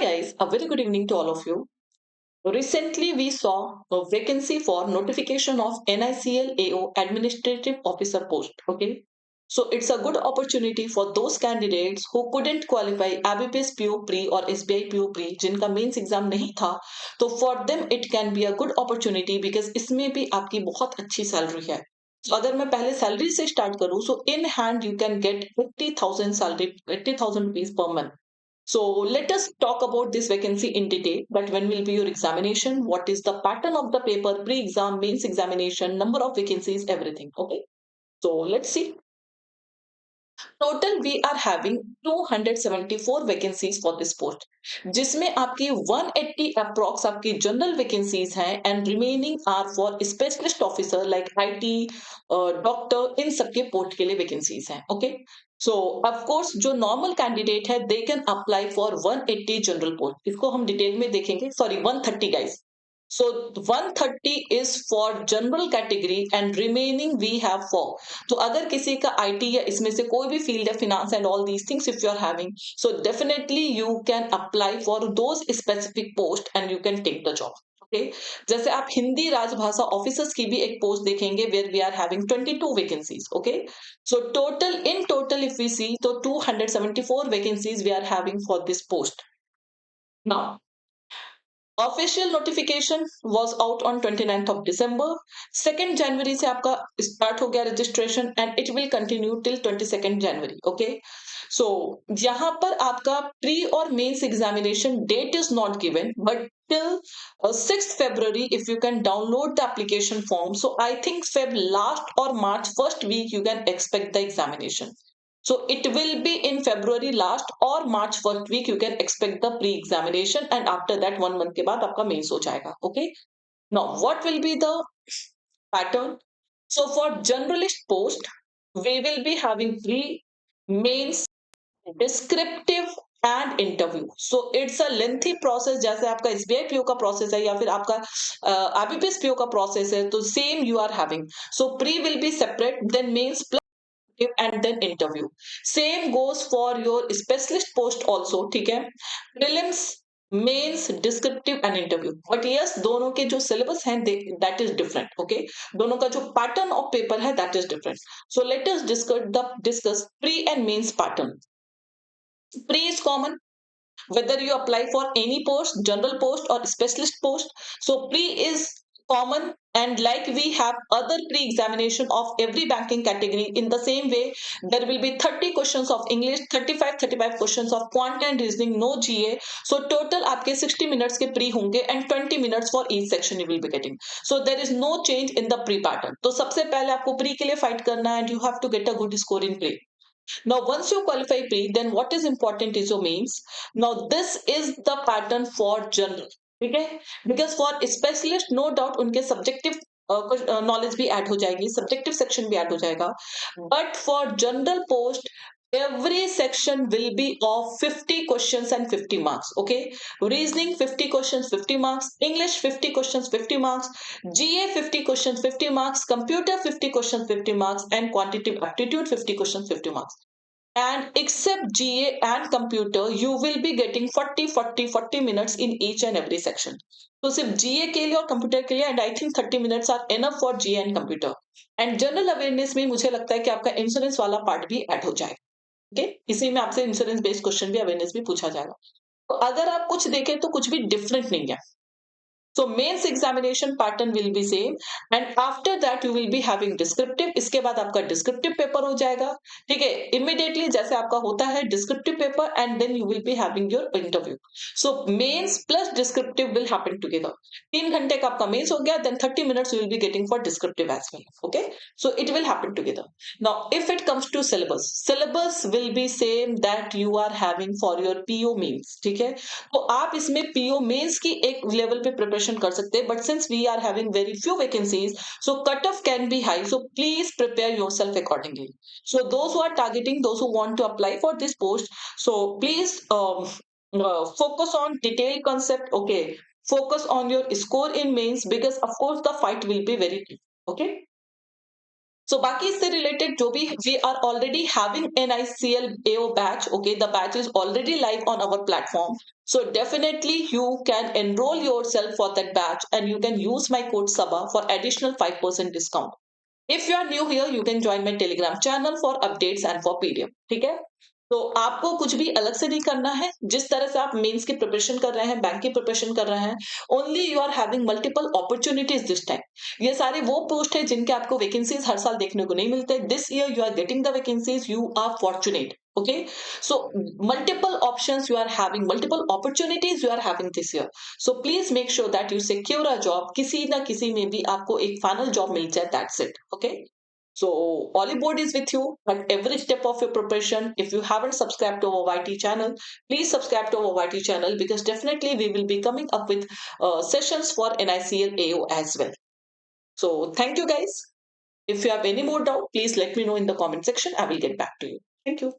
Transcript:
guys, a very good evening to all of you. Recently, we saw a vacancy for notification of NICL AO Administrative Officer post. Okay, so it's a good opportunity for those candidates who couldn't qualify IBPS PO Pre or SBI PO Pre, जिनका mains exam नहीं था. तो for them it can be a good opportunity because इसमें भी आपकी बहुत अच्छी salary है. तो अगर मैं पहले सैलरी से स्टार्ट करूं, so in hand you can get 80,000 salary, 80,000 rupees per month. So let us talk about this vacancy in detail. That when will be your examination? What is the pattern of the paper, pre-exam, mains examination, number of vacancies, everything. Okay. So let's see. Total we are having 274 vacancies for this post, जिसमें आपकी 180 approx आपकी general vacancies हैं and remaining are for specialist officer like IT, doctor, इन सबके post के लिए वैकेंसीज हैं. ओके, सो ऑफ कोर्स जो नॉर्मल कैंडिडेट है they can apply for 180 general post. इसको हम डिटेल में देखेंगे. Sorry, 130 guys. So 130 is for general category and remaining we have for. तो अगर किसी का IT या इसमें से कोई भी फील्ड है, finance and all these things if you are having, so definitely you can apply for those specific post and you can take the job. Okay, जैसे आप हिंदी राजभाषा ऑफिसर्स की भी एक पोस्ट देखेंगे where we are having 22 vacancies. Okay, so total if we see, तो 274 vacancies we are having for this post. Now official notification was out on 29th of December. 2nd जनवरी से आपका स्टार्ट हो गया registration and it will continue till 22nd January. Okay, so यहाँ पर आपका pre और mains examination date is not given but till 6th February if you can download the application form. So I think Feb last or March first week you can expect the examination. So it will be in February last or March first week you can expect the pre-examination and after that 1 month के बाद आपका mains हो जाएगा. Okay. Now what will be the pattern? So for generalist post we will be having pre-mains, descriptive and interview. So it's a lengthy process. जैसे आपका SBI PO का process है या फिर आपका आईबीपीएस पीओ का प्रोसेस है, तो same you are having. So pre will be separate, then mains and then interview. Same goes for your specialist post also. ठीक है, prelims, mains, descriptive and interview. But yes, दोनों के जो syllabus हैं that is different. Okay, दोनों का जो pattern of paper है that is different. So let us discuss pre and mains pattern. Pre is common whether you apply for any post, general post or specialist post. So pre is common, and like we have other pre-examination of every banking category, in the same way there will be 30 questions of English, 35 questions of quant and reasoning, no GA. So total आपके 60 minutes के pre होंगे and 20 minutes for each section you will be getting. So there is no change in the pre pattern. तो सबसे पहले आपको pre के लिए fight करना है and you have to get a good score in pre. Now, once you qualify pre, then what is important is your mains. Now, this is the pattern for general. Okay, because for specialist, no doubt उनके subjective knowledge भी add हो जाएगी, subjective section भी add हो जाएगा. But for general post every section will be of 50 questions and 50 marks. Okay, reasoning 50 questions 50 marks, English 50 questions 50 marks, GA 50 questions 50 marks, computer 50 questions 50 marks, and quantitative aptitude 50 questions 50 marks. And except GA and computer, you will be getting 40 minutes in each and every section. तो सिर्फ GA के लिए और computer के लिए, and I think 30 minutes are enough for GA and computer. And general awareness में मुझे लगता है कि आपका इंश्योरेंस वाला पार्ट भी ऐड हो जाएगा. ओके, इसी में आपसे इंश्योरेंस बेस्ड क्वेश्चन भी, अवेयरनेस भी पूछा जाएगा. तो अगर आप कुछ देखें तो कुछ भी डिफरेंट नहीं है. So mains examination pattern will be same, and after that you will be having descriptive. इसके बाद आपका descriptive paper हो जाएगा. ठीक है, immediately जैसे आपका होता है descriptive paper, and then you will be having your interview. So mains plus descriptive will happen together. 3 घंटे का आपका mains हो गया, then 30 minutes you will be getting for descriptive as well. Okay, so it will happen together. Now if it comes to syllabus will be same that you are having for your PO mains. ठीक है, तो आप इसमें PO mains की एक level पे preparation कर सकते हैं, but since we are having very few vacancies, so cut off can be high. So please prepare yourself accordingly. So those who are targeting, those who want to apply for this post, so please focus on detailed concept. Okay, focus on your score in mains because of course the fight will be very deep. Okay, So बाकी इससे related जो भी we are already having NICL AO batch, okay, the batch is already live on our platform. So definitely you can enroll yourself for that batch and you can use my code SABA for additional 5% discount. If you are new here, you can join my Telegram channel for updates and for PDF. ठीक है? तो आपको कुछ भी अलग से नहीं करना है. जिस तरह से आप मेंस की प्रिपरेशन कर रहे हैं, बैंक की प्रिपरेशन कर रहे हैं, only you are having multiple opportunities this time. ये सारे वो पोस्ट है जिनके आपको वैकेंसीज हर साल देखने को नहीं मिलते. This year you are getting the vacancies, you are fortunate. Okay, so multiple options you are having, multiple opportunities you are having this year. So please make sure that you secure a job. किसी ना किसी में भी आपको एक final job मिल जाए. That's it. Okay. So Ollywood is with you at every step of your preparation. If you haven't subscribed to our YT channel, please subscribe to our YT channel because definitely we will be coming up with sessions for NICL AO as well. So thank you guys. If you have any more doubt, please let me know in the comment section. I will get back to you. Thank you.